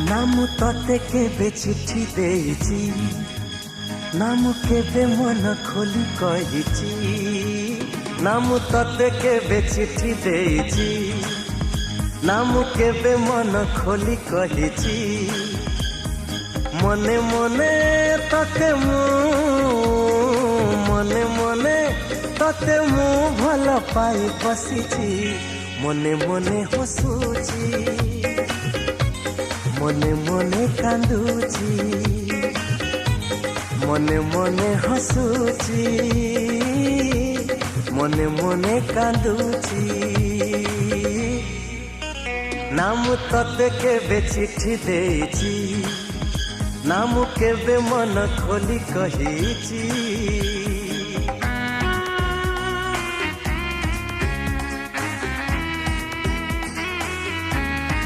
ना मु तते केबे चिट्ठी देइची ना मु केबे मन खोली कहिची ना मु तते केबे चिट्ठी देइची ना मु केबे मन खोली कहिची मने मने तते मु मने मने तते मु भल पाई बसिची मने मने हसुची मने मने कांदुची मने मने हसुची मने मने कांदुची ना मु तते केबे चिट्ठी देइची ना मु केबे मन खोली कहिची।